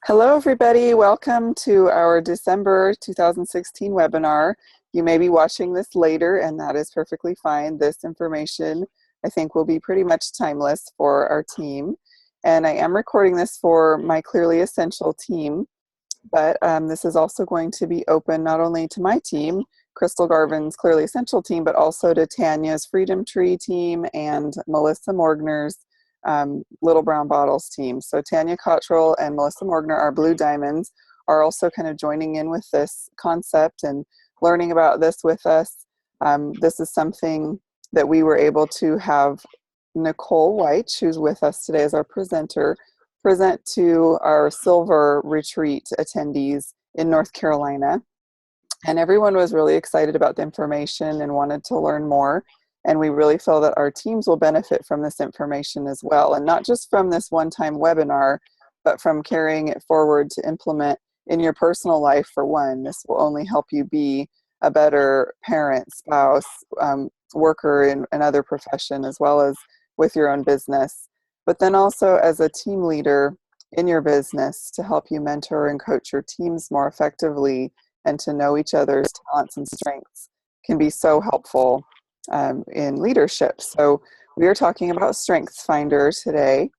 Hello, everybody. Welcome to our December 2016 webinar. You may be watching this later, and that is perfectly fine. This information, I think, will be pretty much timeless for our team. And I am recording this for my Clearly Essential team, but this is also going to be open not only to my team, Crystal Garvin's Clearly Essential team, but also to Tanya's Freedom Tree team and Melissa Morgner's Little Brown Bottles team. So Tanya Cottrell and Melissa Morgner, our Blue Diamonds, are also kind of joining in with this concept and learning about this with us. This is something that we were able to have Nicole Wyche, who's with us today as our presenter, present to our Silver Retreat attendees in North Carolina. And everyone was really excited about the information and wanted to learn more. And we really feel that our teams will benefit from this information as well. And not just from this one-time webinar, but from carrying it forward to implement in your personal life for one. This will only help you be a better parent, spouse, worker in another profession, as well as with your own business. But then also as a team leader in your business to help you mentor and coach your teams more effectively and to know each other's talents and strengths can be so helpful in leadership. So we are talking about Strengthsfinder today,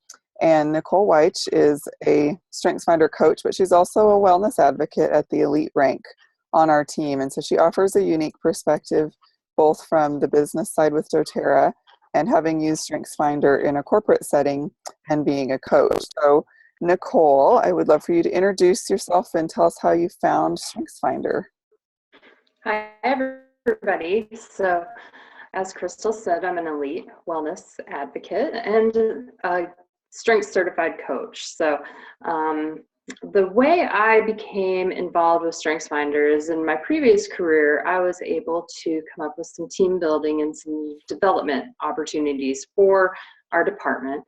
and Nicole Wyche is a Strengthsfinder coach, but she's also a wellness advocate at the elite rank on our team. And so she offers a unique perspective both from the business side with doTERRA and having used Strengthsfinder in a corporate setting and being a coach. So Nicole, I would love for you to introduce yourself and tell us how you found Strengthsfinder. Hi, everybody. So, as Crystal said, I'm an elite wellness advocate and a strength certified coach. So, the way I became involved with Strengthsfinder is in my previous career, I was able to come up with some team building and some development opportunities for our department.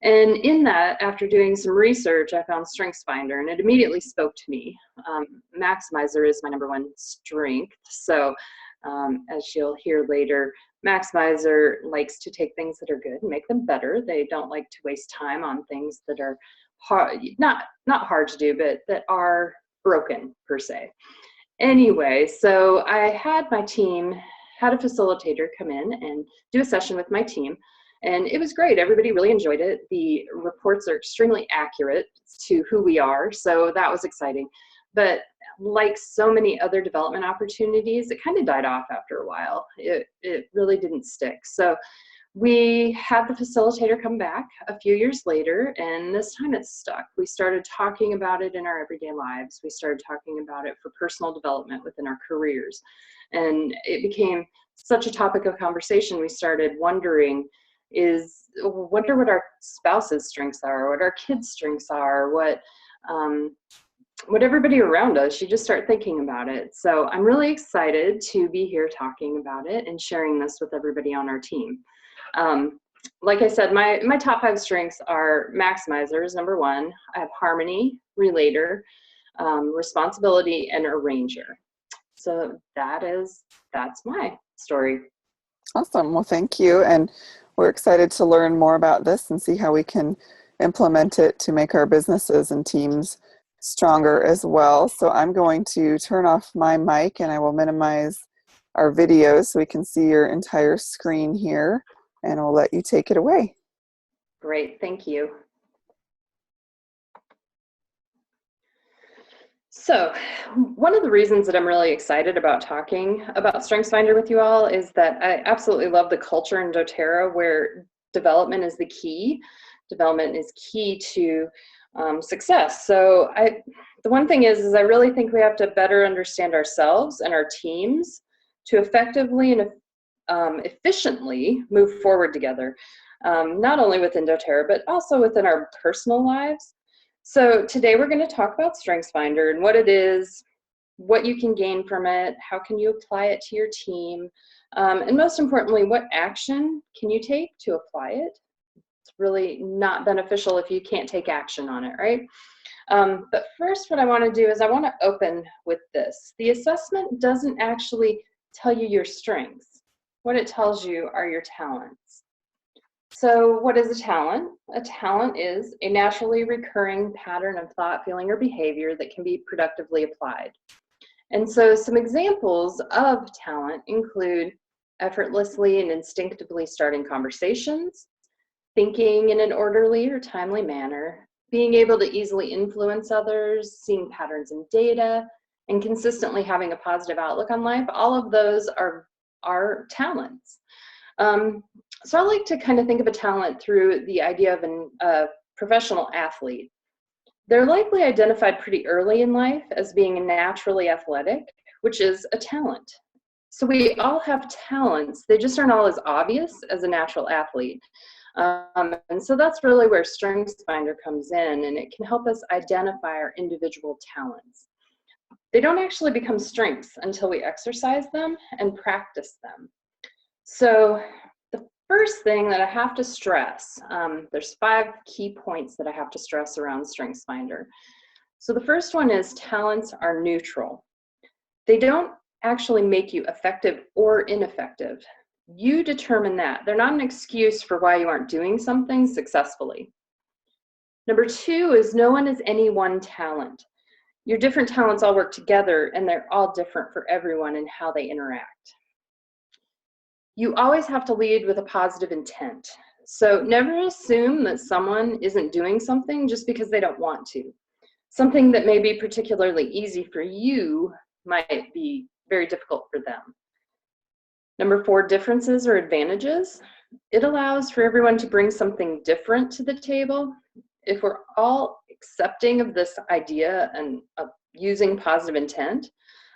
And in that, after doing some research, I found Strengthsfinder, and it immediately spoke to me. Maximizer is my number one strength. So as you'll hear later, Maximizer likes to take things that are good and make them better. They don't like to waste time on things that are hard, not hard to do, but that are broken per se. Anyway, so I had my team, had a facilitator come in and do a session with my team. And it was great. Everybody really enjoyed it. The reports are extremely accurate to who we are, so that was exciting. But like so many other development opportunities, it kind of died off after a while. It really didn't stick. So we had the facilitator come back a few years later, and this time it stuck. We started talking about it in our everyday lives. We started talking about it for personal development within our careers. And it became such a topic of conversation. We started wondering, wonder what our spouse's strengths are, what our kids' strengths are, what everybody around us. You just start thinking about it. So I'm really excited to be here talking about it and sharing this with everybody on our team. Like I said, my top 5 strengths are maximizers, number 1. I have harmony, relator, responsibility, and arranger. So that's my story. Awesome. Well, thank you. And we're excited to learn more about this and see how we can implement it to make our businesses and teams stronger as well. So I'm going to turn off my mic and I will minimize our videos so we can see your entire screen here, and I'll let you take it away. Great. Thank you. So one of the reasons that I'm really excited about talking about Strengthsfinder with you all is that I absolutely love the culture in doTERRA where development is the key. Development is key to success. So the one thing is I really think we have to better understand ourselves and our teams to effectively and efficiently move forward together, not only within doTERRA, but also within our personal lives. So today we're going to talk about Strengthsfinder and what it is, what you can gain from it, how can you apply it to your team, and most importantly, what action can you take to apply it? It's really not beneficial if you can't take action on it, right? But first, what I want to do is I want to open with this. The assessment doesn't actually tell you your strengths. What it tells you are your talents. So what is a talent? A talent is a naturally recurring pattern of thought, feeling, or behavior that can be productively applied. And so some examples of talent include effortlessly and instinctively starting conversations, thinking in an orderly or timely manner, being able to easily influence others, seeing patterns in data, and consistently having a positive outlook on life. All of those are talents. So I like to kind of think of a talent through the idea of a professional athlete. They're likely identified pretty early in life as being naturally athletic, which is a talent. So we all have talents, they just aren't all as obvious as a natural athlete. And so that's really where Strengthsfinder comes in, and it can help us identify our individual talents. They don't actually become strengths until we exercise them and practice them. So the first thing that I have to stress, there's 5 key points that I have to stress around Strengthsfinder. So the first one is talents are neutral. They don't actually make you effective or ineffective. You determine that. They're not an excuse for why you aren't doing something successfully. Number 2 is no one is any one talent. Your different talents all work together, and they're all different for everyone in how they interact. You always have to lead with a positive intent. So never assume that someone isn't doing something just because they don't want to. Something that may be particularly easy for you might be very difficult for them. Number 4, differences or advantages. It allows for everyone to bring something different to the table. If we're all accepting of this idea and of using positive intent,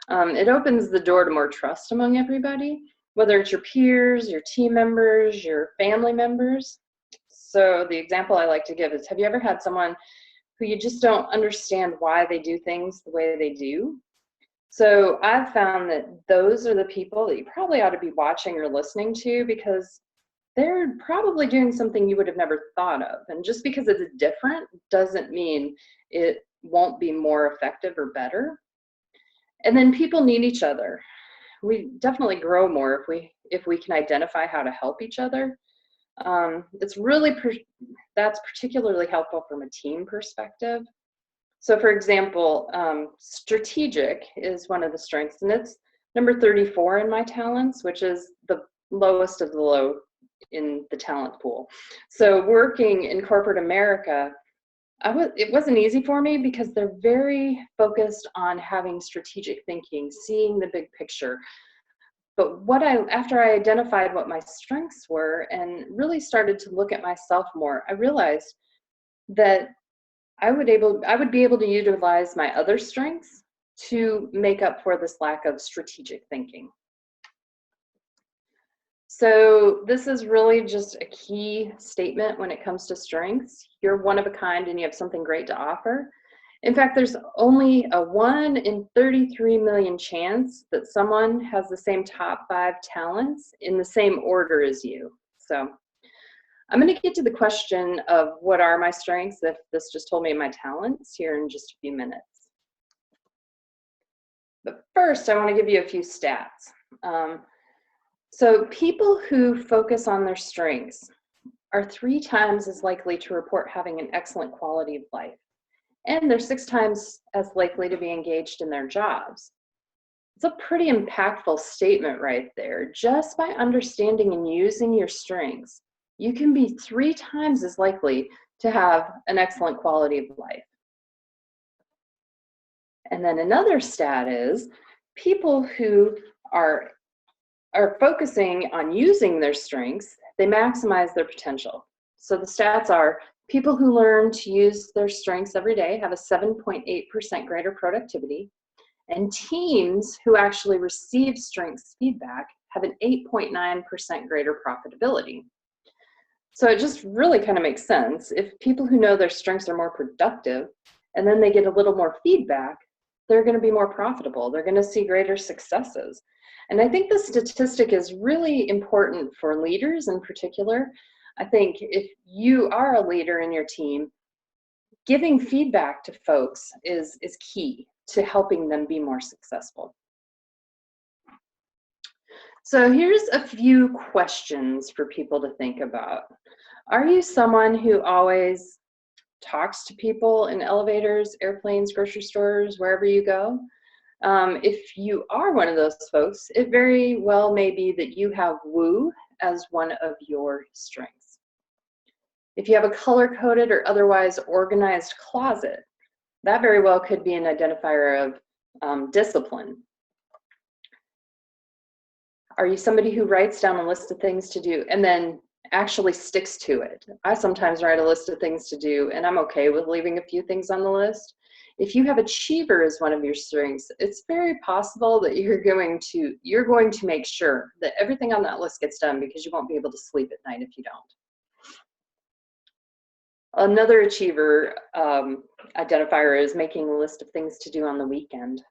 it opens the door to more trust among everybody, whether it's your peers, your team members, your family members. So the example I like to give is, have you ever had someone who you just don't understand why they do things the way they do? So I've found that those are the people that you probably ought to be watching or listening to, because they're probably doing something you would have never thought of. And just because it's different doesn't mean it won't be more effective or better. And then people need each other. We definitely grow more if we can identify how to help each other. That's particularly helpful from a team perspective. So for example, strategic is one of the strengths, and it's number 34 in my talents, which is the lowest of the low in the talent pool. So working in corporate America, it wasn't easy for me because they're very focused on having strategic thinking, seeing the big picture. But after I identified what my strengths were and really started to look at myself more, I realized that I would be able to utilize my other strengths to make up for this lack of strategic thinking. So this is really just a key statement when it comes to strengths. You're one of a kind and you have something great to offer. In fact, there's only a 1 in 33 million chance that someone has the same top 5 talents in the same order as you. So I'm going to get to the question of what are my strengths, if this just told me my talents, here in just a few minutes. But first, I want to give you a few stats. So people who focus on their strengths are 3 times as likely to report having an excellent quality of life, and they're 6 times as likely to be engaged in their jobs. It's a pretty impactful statement right there. Just by understanding and using your strengths, you can be 3 times as likely to have an excellent quality of life. And then another stat is people who are focusing on using their strengths, they maximize their potential. So the stats are people who learn to use their strengths every day have a 7.8% greater productivity, and teams who actually receive strengths feedback have an 8.9% greater profitability. So it just really kind of makes sense. If people who know their strengths are more productive and then they get a little more feedback, they're going to be more profitable. They're going to see greater successes. And I think this statistic is really important for leaders in particular. I think if you are a leader in your team, giving feedback to folks is key to helping them be more successful. So here's a few questions for people to think about. Are you someone who always talks to people in elevators, airplanes, grocery stores, wherever you go? If you are one of those folks, it very well may be that you have woo as one of your strengths. If you have a color-coded or otherwise organized closet, that very well could be an identifier of discipline. Are you somebody who writes down a list of things to do and then actually sticks to it? I sometimes write a list of things to do and I'm okay with leaving a few things on the list. If you have achiever as one of your strengths, it's very possible that you're going to make sure that everything on that list gets done, because you won't be able to sleep at night if you don't. Another achiever identifier is making a list of things to do on the weekend.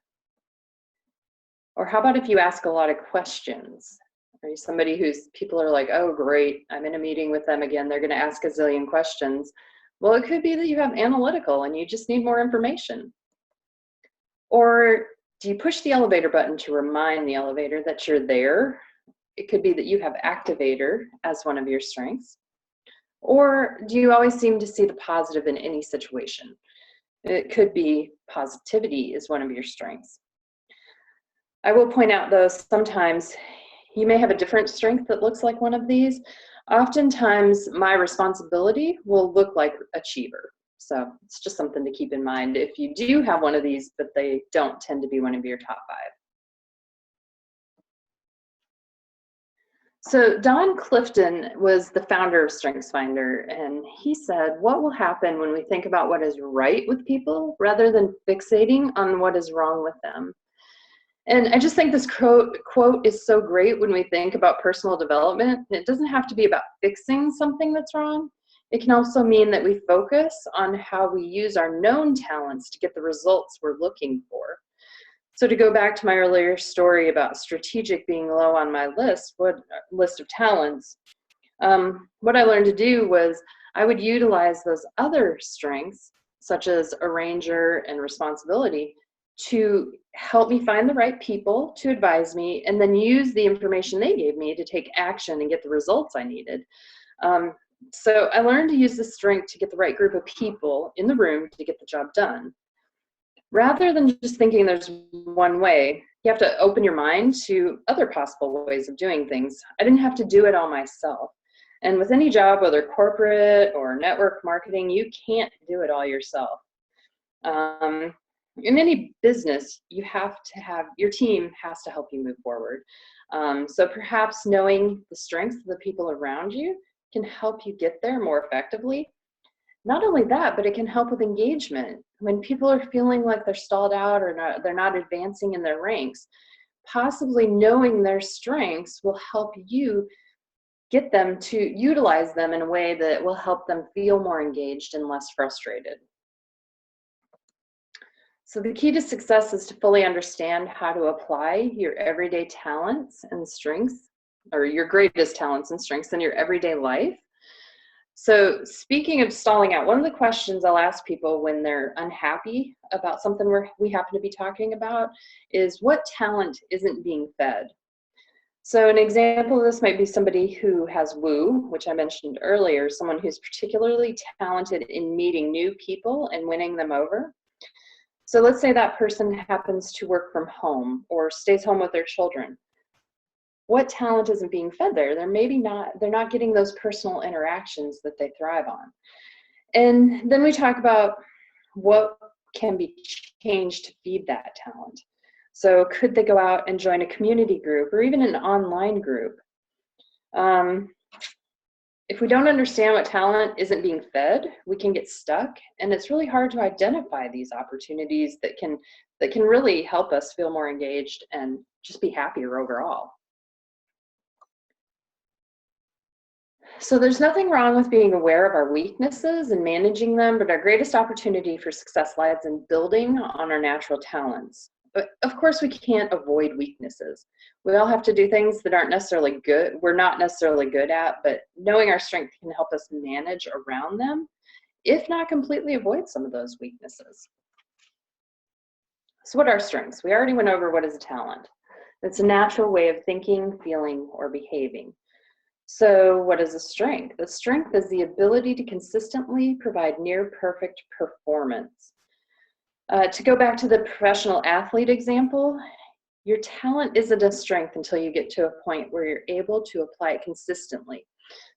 Or how about if you ask a lot of questions? Are you somebody who's people are like, oh great, I'm in a meeting with them again, they're gonna ask a zillion questions. Well, it could be that you have analytical and you just need more information. Or do you push the elevator button to remind the elevator that you're there? It could be that you have activator as one of your strengths. Or do you always seem to see the positive in any situation? It could be positivity is one of your strengths. I will point out though, sometimes you may have a different strength that looks like one of these. Oftentimes my responsibility will look like achiever. So it's just something to keep in mind if you do have one of these, but they don't tend to be one of your top 5. So Don Clifton was the founder of Strengthsfinder, and he said, what will happen when we think about what is right with people rather than fixating on what is wrong with them? And I just think this quote is so great when we think about personal development. It doesn't have to be about fixing something that's wrong. It can also mean that we focus on how we use our known talents to get the results we're looking for. So to go back to my earlier story about strategic being low on my list of talents, what I learned to do was I would utilize those other strengths, such as arranger and responsibility, to help me find the right people to advise me, and then use the information they gave me to take action and get the results I needed. So I learned to use this strength to get the right group of people in the room to get the job done. Rather than just thinking there's one way, you have to open your mind to other possible ways of doing things. I didn't have to do it all myself. And with any job, whether corporate or network marketing, you can't do it all yourself. In any business, your team has to help you move forward. So perhaps knowing the strengths of the people around you can help you get there more effectively. Not only that, but it can help with engagement. When people are feeling like they're stalled out or they're not advancing in their ranks, possibly knowing their strengths will help you get them to utilize them in a way that will help them feel more engaged and less frustrated. So the key to success is to fully understand how to apply your everyday talents and strengths, or your greatest talents and strengths in your everyday life. So speaking of stalling out, one of the questions I'll ask people when they're unhappy about something we happen to be talking about is, what talent isn't being fed? So an example of this might be somebody who has woo, which I mentioned earlier, someone who's particularly talented in meeting new people and winning them over. So let's say that person happens to work from home or stays home with their children. What talent isn't being fed there? They're not getting those personal interactions that they thrive on. And then we talk about what can be changed to feed that talent. So could they go out and join a community group or even an online group? If we don't understand what talent isn't being fed, we can get stuck, and it's really hard to identify these opportunities that can really help us feel more engaged and just be happier overall. So there's nothing wrong with being aware of our weaknesses and managing them, but our greatest opportunity for success lies in building on our natural talents. But of course, we can't avoid weaknesses. We all have to do things that aren't necessarily good, we're not necessarily good at, but knowing our strength can help us manage around them, if not completely avoid some of those weaknesses. So what are strengths? We already went over what is a talent. It's a natural way of thinking, feeling, or behaving. So what is a strength? A strength is the ability to consistently provide near perfect performance. To go back to the professional athlete example, your talent isn't a strength until you get to a point where you're able to apply it consistently.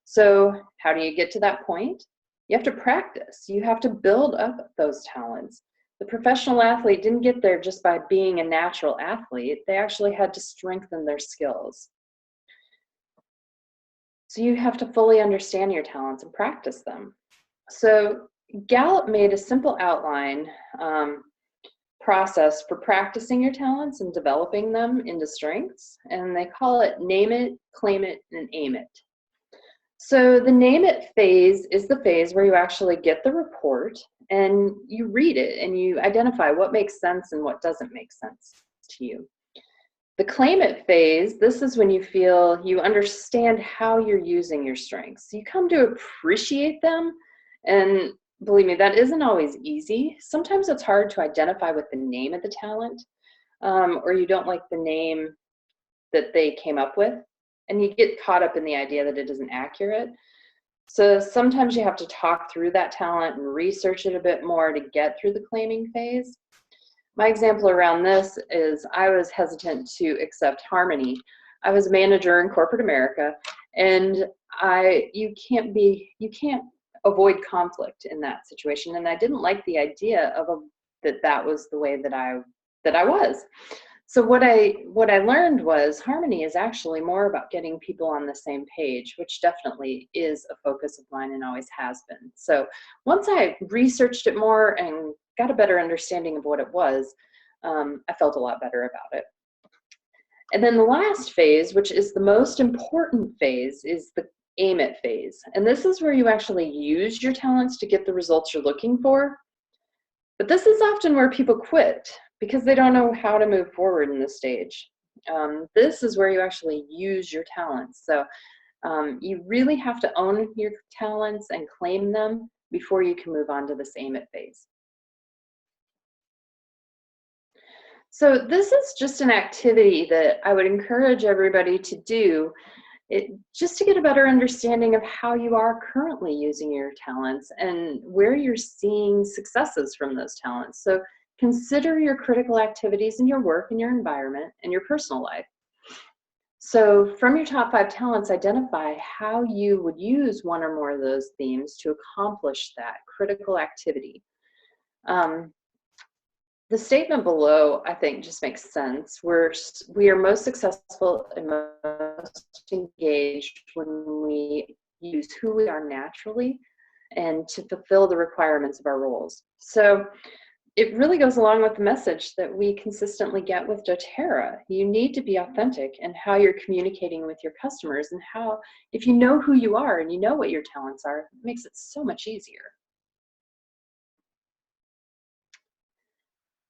So how do you get to that point? You have to practice. You have to build up those talents. The professional athlete didn't get there just by being a natural athlete. They actually had to strengthen their skills. So you have to fully understand your talents and practice them. So Gallup made a simple outline process for practicing your talents and developing them into strengths, and they call it name it, claim it, and aim it. So the name it phase is the phase where you actually get the report and you read it and you identify what makes sense and what doesn't make sense to you. The claim it phase, this is when you feel you understand how you're using your strengths. You come to appreciate them, and believe me, that isn't always easy. Sometimes it's hard to identify with the name of the talent, or you don't like the name that they came up with, and you get caught up in the idea that it isn't accurate. So sometimes you have to talk through that talent and research it a bit more to get through the claiming phase. My example around this is I was hesitant to accept harmony. I was a manager in corporate America, and you can't avoid conflict in that situation. And I didn't like the idea of that was the way that I was. So what I learned was harmony is actually more about getting people on the same page, which definitely is a focus of mine and always has been. So once I researched it more and got a better understanding of what it was, I felt a lot better about it. And then the last phase, which is the most important phase, is the aim it phase. And this is where you actually use your talents to get the results you're looking for. But this is often where people quit because they don't know how to move forward in this stage. This is where you actually use your talents. So you really have to own your talents and claim them before you can move on to this aim it phase. So this is just an activity that I would encourage everybody to do just to get a better understanding of how you are currently using your talents and where you're seeing successes from those talents. So consider your critical activities in your work and your environment and your personal life. So from your top 5 talents, identify how you would use one or more of those themes to accomplish that critical activity. The statement below, I think, just makes sense. We are most successful and most engaged when we use who we are naturally and to fulfill the requirements of our roles. So it really goes along with the message that we consistently get with doTERRA. You need to be authentic in how you're communicating with your customers, and how, if you know who you are and you know what your talents are, it makes it so much easier.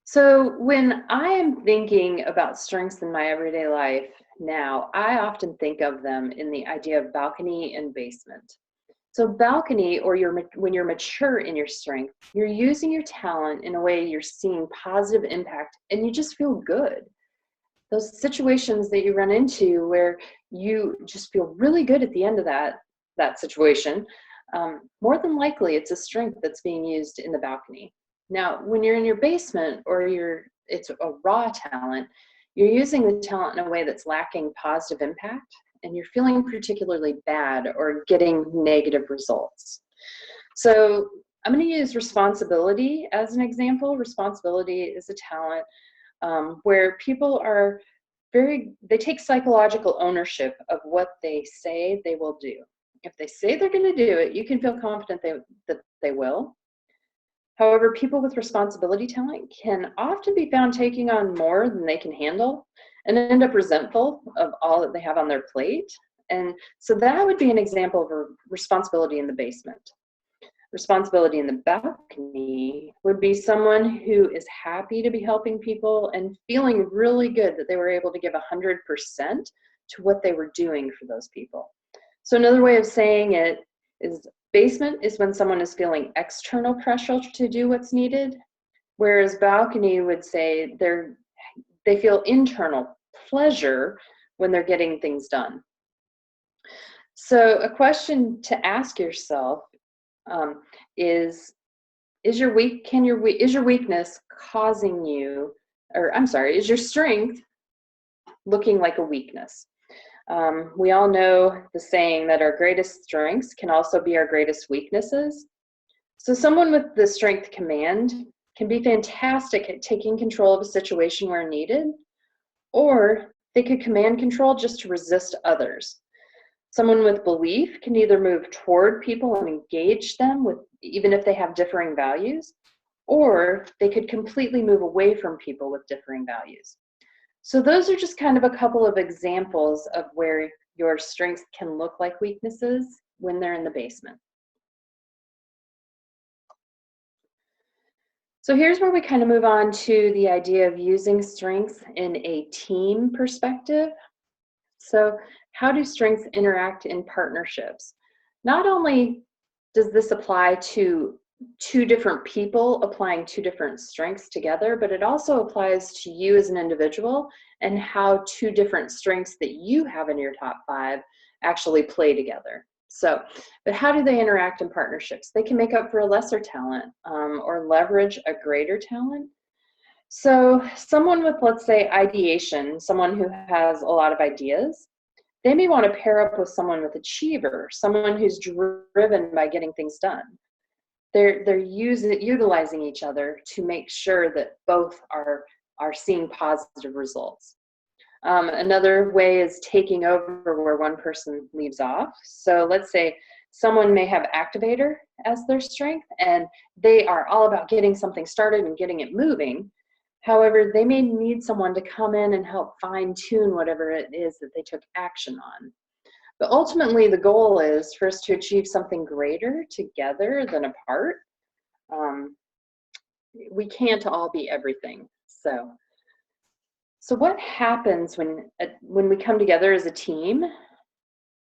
So when I am thinking about strengths in my everyday life now, I often think of them in the idea of balcony and basement. So balcony, or when you're mature in your strength, you're using your talent in a way you're seeing positive impact and you just feel good. Those situations that you run into where you just feel really good at the end of that situation, more than likely it's a strength that's being used in the balcony. Now, when you're in your basement or it's a raw talent, you're using the talent in a way that's lacking positive impact, and you're feeling particularly bad or getting negative results. So I'm going to use responsibility as an example. Responsibility is a talent where people are they take psychological ownership of what they say they will do. If they say they're going to do it, you can feel confident that they will. However, people with responsibility talent can often be found taking on more than they can handle and end up resentful of all that they have on their plate. And so that would be an example of a responsibility in the basement. Responsibility in the balcony would be someone who is happy to be helping people and feeling really good that they were able to give 100% to what they were doing for those people. So another way of saying it is, basement is when someone is feeling external pressure to do what's needed, whereas balcony would say they feel internal pleasure when they're getting things done. So a question to ask yourself is your weakness causing you, or I'm sorry, is your strength looking like a weakness? We all know the saying that our greatest strengths can also be our greatest weaknesses. So someone with the strength command can be fantastic at taking control of a situation where needed, or they could command control just to resist others. Someone with belief can either move toward people and engage them with, even if they have differing values, or they could completely move away from people with differing values. So those are just kind of a couple of examples of where your strengths can look like weaknesses when they're in the basement. So here's where we kind of move on to the idea of using strengths in a team perspective. So how do strengths interact in partnerships? Not only does this apply to two different people applying two different strengths together, but it also applies to you as an individual and how two different strengths that you have in your top 5 actually play together. So, but how do they interact in partnerships? They can make up for a lesser talent or leverage a greater talent. So someone with, let's say, ideation, someone who has a lot of ideas, they may want to pair up with someone with achiever, someone who's driven by getting things done. They're utilizing each other to make sure that both are seeing positive results. Another way is taking over where one person leaves off. So let's say someone may have activator as their strength, and they are all about getting something started and getting it moving. However, they may need someone to come in and help fine-tune whatever it is that they took action on. But ultimately, the goal is for us to achieve something greater together than apart. We can't all be everything. So what happens when we come together as a team?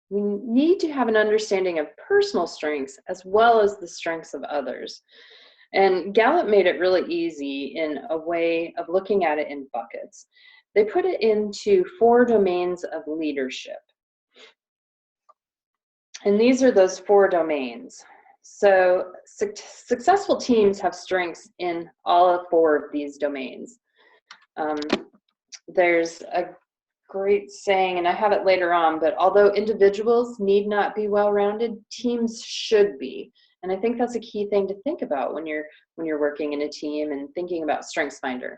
We need to have an understanding of personal strengths as well as the strengths of others. And Gallup made it really easy in a way of looking at it in buckets. They put it into 4 domains of leadership. And these are those 4 domains. So successful teams have strengths in all 4 of these domains. There's a great saying, and I have it later on, but although individuals need not be well-rounded, teams should be. And I think that's a key thing to think about when you're working in a team and thinking about Strengthsfinder.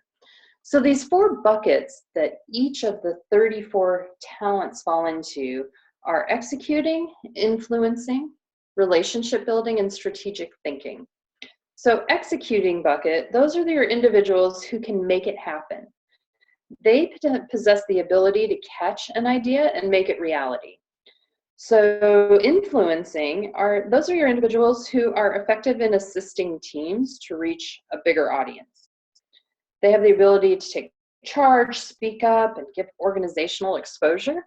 So these 4 buckets that each of the 34 talents fall into are executing, influencing, relationship building, and strategic thinking. So executing bucket, those are your individuals who can make it happen. They possess the ability to catch an idea and make it reality. So influencing, those are your individuals who are effective in assisting teams to reach a bigger audience. They have the ability to take charge, speak up, and give organizational exposure.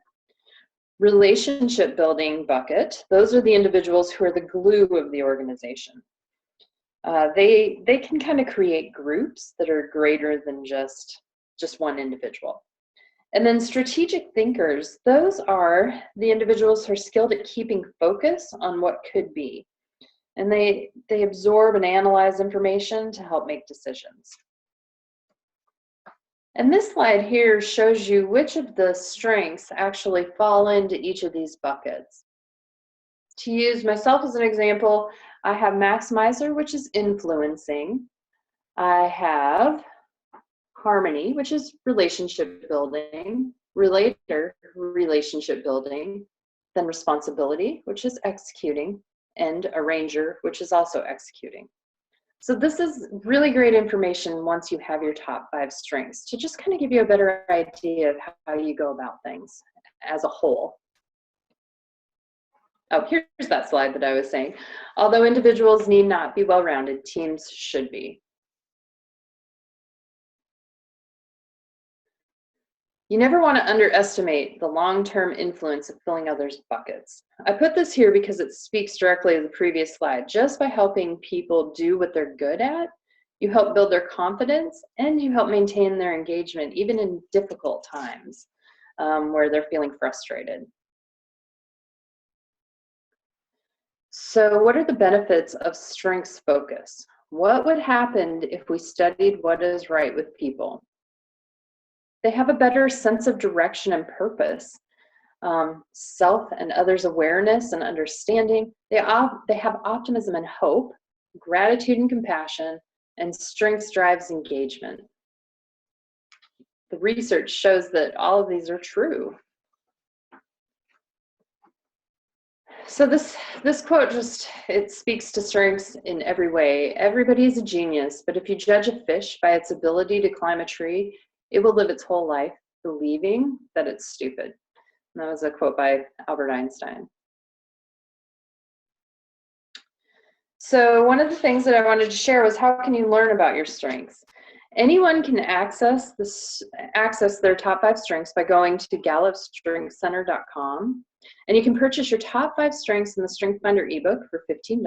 Relationship building bucket, those are the individuals who are the glue of the organization. They can kind of create groups that are greater than just one individual. And then strategic thinkers, those are the individuals who are skilled at keeping focus on what could be. And they absorb and analyze information to help make decisions. And this slide here shows you which of the strengths actually fall into each of these buckets. To use myself as an example, I have maximizer, which is influencing. I have harmony, which is relationship building, relator, relationship building, then responsibility, which is executing, and arranger, which is also executing. So this is really great information once you have your top 5 strengths to just kind of give you a better idea of how you go about things as a whole. Oh, here's that slide that I was saying. Although individuals need not be well-rounded, teams should be. You never want to underestimate the long-term influence of filling others' buckets. I put this here because it speaks directly to the previous slide. Just by helping people do what they're good at, you help build their confidence and you help maintain their engagement even in difficult times. where they're feeling frustrated. So what are the benefits of strengths focus? What would happen if we studied what is right with people? They have a better sense of direction and purpose, self and others' awareness and understanding. They have optimism and hope, gratitude and compassion, and strengths drives engagement. The research shows that all of these are true. So this quote it speaks to strengths in every way. Everybody is a genius, but if you judge a fish by its ability to climb a tree, it will live its whole life believing that it's stupid. And that was a quote by Albert Einstein. So one of the things that I wanted to share was, how can you learn about your strengths? Anyone can access their top 5 strengths by going to gallupstrengthscenter.com, and you can purchase your top 5 strengths in the Strengthsfinder ebook for $15.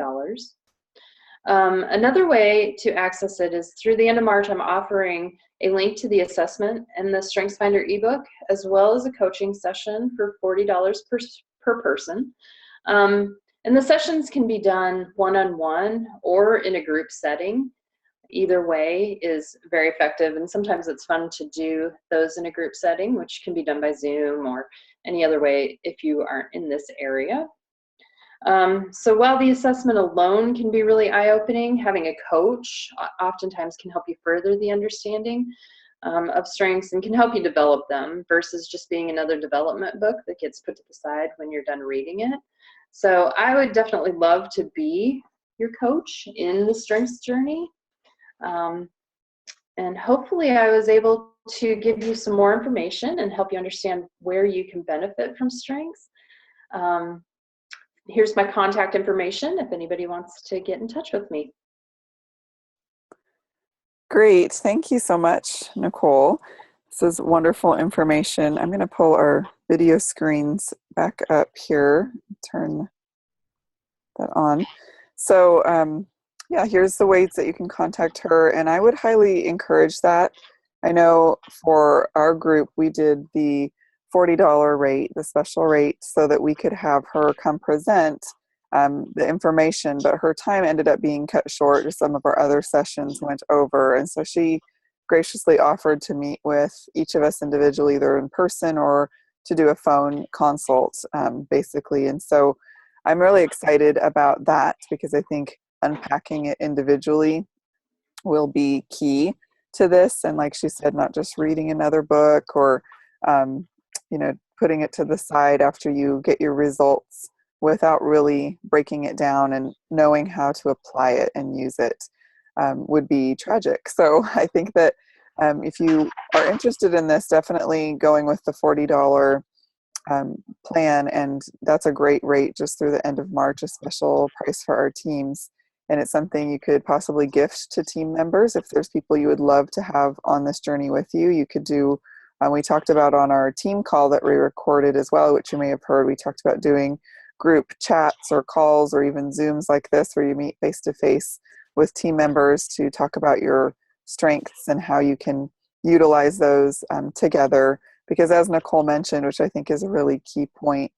Another way to access it is through the end of March. I'm offering a link to the assessment and the Strengthsfinder ebook, as well as a coaching session for $40 per person. And the sessions can be done one-on-one or in a group setting. Either way is very effective, and sometimes it's fun to do those in a group setting, which can be done by Zoom or any other way if you aren't in this area. So while the assessment alone can be really eye-opening, having a coach oftentimes can help you further the understanding of strengths and can help you develop them, versus just being another development book that gets put to the side when you're done reading it. So I would definitely love to be your coach in the strengths journey. And hopefully I was able to give you some more information and help you understand where you can benefit from strengths. Here's my contact information if anybody wants to get in touch with me. Great. Thank you so much, Nicole. This is wonderful information. I'm going to pull our video screens back up here, turn that on. So yeah, here's the ways that you can contact her, and I would highly encourage that. I know for our group, we did the $40 rate, the special rate, so that we could have her come present the information, but her time ended up being cut short as some of our other sessions went over, and so she graciously offered to meet with each of us individually, either in person or to do a phone consult, basically. And so I'm really excited about that, because I think unpacking it individually will be key to this. And like she said, not just reading another book or, putting it to the side after you get your results without really breaking it down and knowing how to apply it and use it would be tragic. So I think that if you are interested in this, definitely going with the $40 plan, and that's a great rate just through the end of March, a special price for our teams. And it's something you could possibly gift to team members. If there's people you would love to have on this journey with you, you could do, we talked about on our team call that we recorded as well, which you may have heard, we talked about doing group chats or calls or even Zooms like this, where you meet face-to-face with team members to talk about your strengths and how you can utilize those together. Because as Nicole mentioned, which I think is a really key point,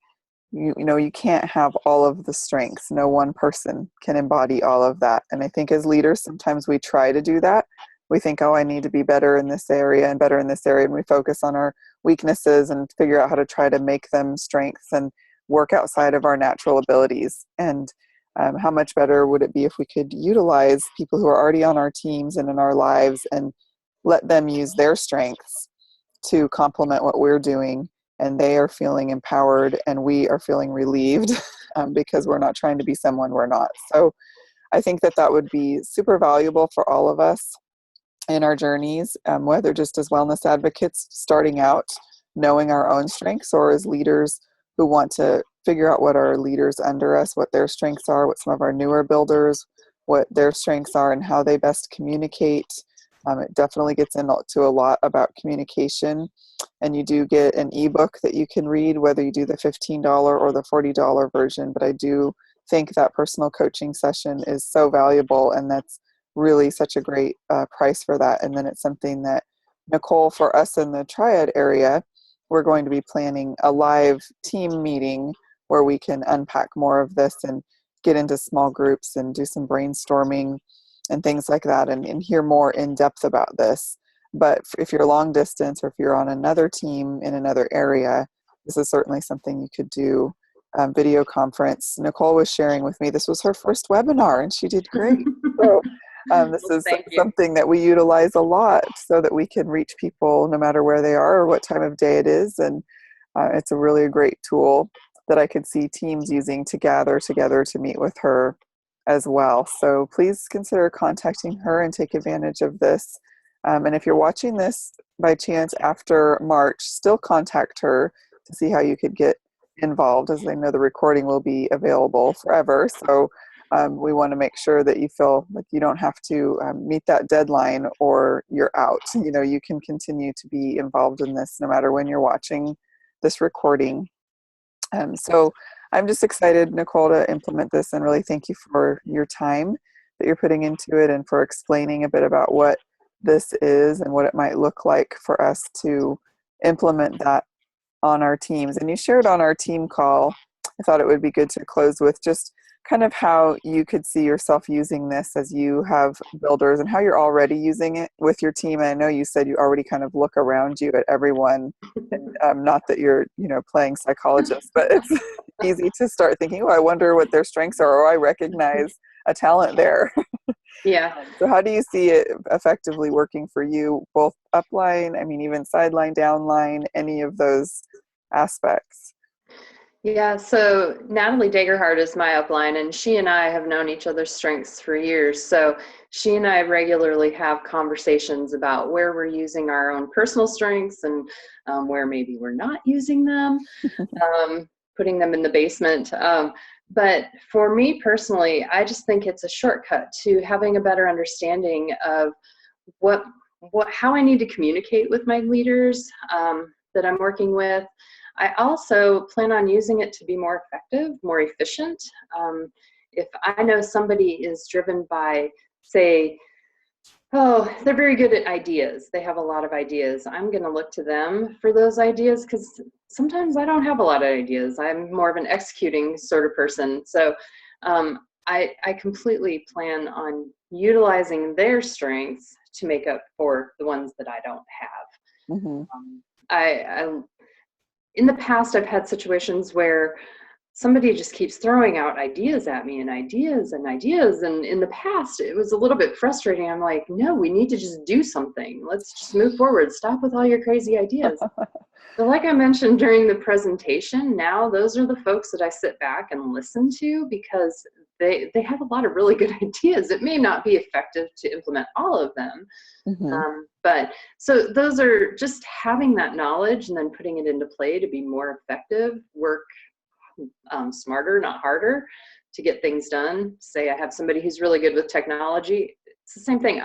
you can't have all of the strengths. No one person can embody all of that. And I think as leaders, sometimes we try to do that. We think, oh, I need to be better in this area and better in this area. And we focus on our weaknesses and figure out how to try to make them strengths and work outside of our natural abilities. And how much better would it be if we could utilize people who are already on our teams and in our lives and let them use their strengths to complement what we're doing, and they are feeling empowered and we are feeling relieved because we're not trying to be someone we're not. So I think that would be super valuable for all of us in our journeys, whether just as wellness advocates starting out, knowing our own strengths, or as leaders who want to figure out what our leaders under us, what their strengths are, what some of our newer builders, what their strengths are and how they best communicate. It definitely gets into a lot about communication, and you do get an ebook that you can read, whether you do the $15 or the $40 version. But I do think that personal coaching session is so valuable, and that's really such a great price for that. And then it's something that Nicole, for us in the Triad area, we're going to be planning a live team meeting where we can unpack more of this and get into small groups and do some brainstorming and things like that, and hear more in depth about this. But if you're long distance, or if you're on another team in another area, this is certainly something you could do. Video conference. Nicole was sharing with me, this was her first webinar and she did great. So this Well, is thank you. something that we utilize a lot so that we can reach people no matter where they are or what time of day it is. And it's a really great tool that I could see teams using to gather together to meet with her as well. So please consider contacting her and take advantage of this. And if you're watching this by chance after March, still contact her to see how you could get involved, as I know the recording will be available forever. So we want to make sure that you feel like you don't have to meet that deadline or you're out. You know, you can continue to be involved in this no matter when you're watching this recording. So I'm just excited, Nicole, to implement this, and really thank you for your time that you're putting into it and for explaining a bit about what this is and what it might look like for us to implement that on our teams. And you shared on our team call, I thought it would be good to close with just kind of how you could see yourself using this as you have builders and how you're already using it with your team. And I know you said you already kind of look around you at everyone, and not that you're, you know, playing psychologist, but it's easy to start thinking, oh, I wonder what their strengths are, or I recognize a talent there. Yeah. So how do you see it effectively working for you, both upline, I mean, even sideline, downline, any of those aspects? Yeah, so Natalie Dagerhart is my upline, and she and I have known each other's strengths for years. So she and I regularly have conversations about where we're using our own personal strengths and where maybe we're not using them, putting them in the basement. But for me personally, I just think it's a shortcut to having a better understanding of how I need to communicate with my leaders that I'm working with. I also plan on using it to be more effective, more efficient. If I know somebody is driven by, say, oh, they're very good at ideas, they have a lot of ideas, I'm going to look to them for those ideas, because sometimes I don't have a lot of ideas. I'm more of an executing sort of person. So I completely plan on utilizing their strengths to make up for the ones that I don't have. Mm-hmm. I in the past, I've had situations where somebody just keeps throwing out ideas at me and ideas and ideas. And in the past, it was a little bit frustrating. I'm like, no, we need to just do something. Let's just move forward. Stop with all your crazy ideas. So like I mentioned during the presentation, now those are the folks that I sit back and listen to, because they have a lot of really good ideas. It may not be effective to implement all of them. Mm-hmm. But so those are just having that knowledge and then putting it into play to be more effective, work smarter, not harder, to get things done. Say I have somebody who's really good with technology. It's the same thing.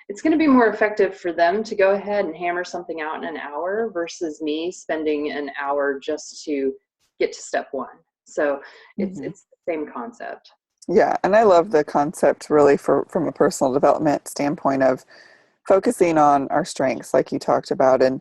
It's going to be more effective for them to go ahead and hammer something out in an hour versus me spending an hour just to get to step one. So it's Mm-hmm. the same concept. Yeah, and I love the concept really from a personal development standpoint of focusing on our strengths, like you talked about, and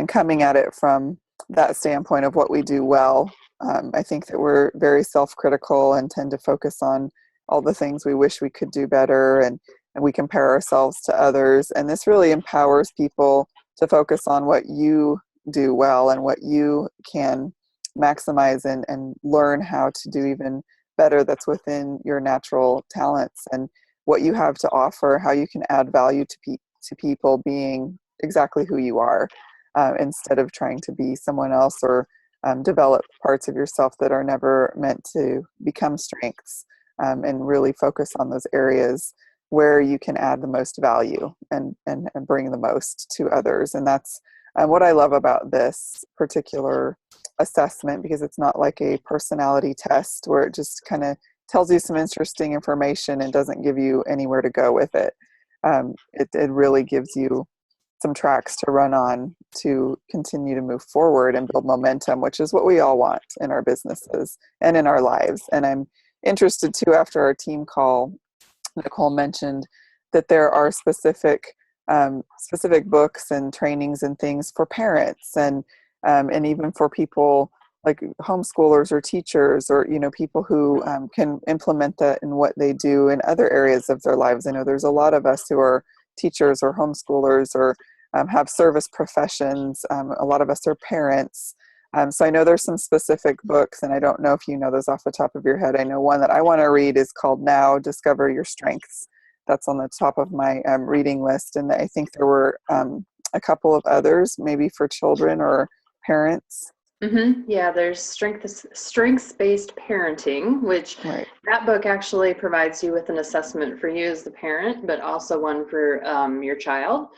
coming at it from that standpoint of what we do well. I think that we're very self-critical and tend to focus on all the things we wish we could do better, and we compare ourselves to others. And this really empowers people to focus on what you do well and what you can maximize and learn how to do even better that's within your natural talents and what you have to offer, how you can add value to people being exactly who you are, instead of trying to be someone else or develop parts of yourself that are never meant to become strengths, and really focus on those areas where you can add the most value and bring the most to others. And that's what I love about this particular assessment, because it's not like a personality test where it just kind of tells you some interesting information and doesn't give you anywhere to go with it. It really gives you some tracks to run on to continue to move forward and build momentum, which is what we all want in our businesses and in our lives. And I'm interested too, after our team call, Nicole mentioned that there are specific books and trainings and things for parents. And and even for people like homeschoolers or teachers, or people who can implement that in what they do in other areas of their lives. I know there's a lot of us who are teachers or homeschoolers or have service professions. A lot of us are parents. So I know there's some specific books, and I don't know if you know those off the top of your head. I know one that I want to read is called Now, Discover Your Strengths. That's on the top of my reading list. And I think there were a couple of others, maybe for children or parents. Yeah, there's strengths-based parenting, which Right. that book actually provides you with an assessment for you as the parent, but also one for your child.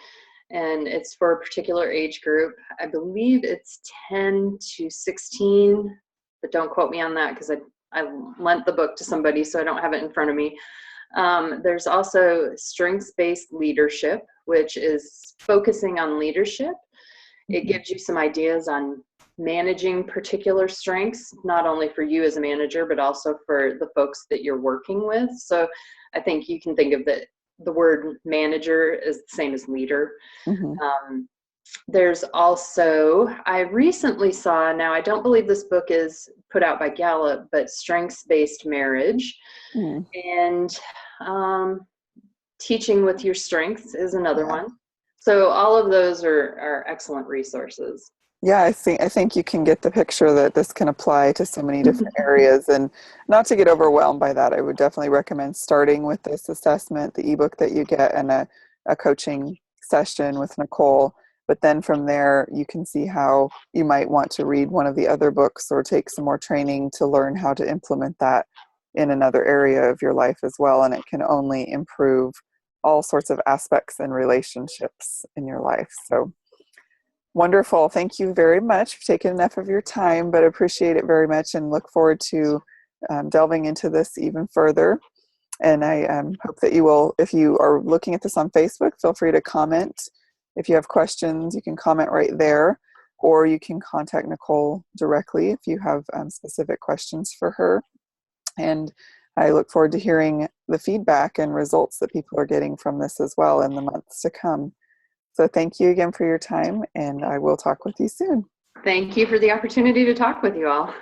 And it's for a particular age group. I believe it's 10 to 16, but don't quote me on that because I lent the book to somebody, so I don't have it in front of me. There's also strengths-based leadership, which is focusing on leadership. It gives you some ideas on managing particular strengths, not only for you as a manager, but also for the folks that you're working with. So I think you can think of the word manager is the same as leader. Mm-hmm. There's also, I recently saw, now I don't believe this book is put out by Gallup, but Strengths-Based Marriage. Mm. And Teaching with Your Strengths is another Yeah. one. So all of those are excellent resources. Yeah, I think you can get the picture that this can apply to so many different areas, and not to get overwhelmed by that. I would definitely recommend starting with this assessment, the ebook that you get, and a coaching session with Nicole. But then from there, you can see how you might want to read one of the other books or take some more training to learn how to implement that in another area of your life as well. And it can only improve all sorts of aspects and relationships in your life. So wonderful. Thank you very much for taking enough of your time, but appreciate it very much and look forward to delving into this even further. And I hope that you will, if you are looking at this on Facebook, feel free to comment. If you have questions, you can comment right there, or you can contact Nicole directly if you have specific questions for her. And I look forward to hearing the feedback and results that people are getting from this as well in the months to come. So thank you again for your time, and I will talk with you soon. Thank you for the opportunity to talk with you all.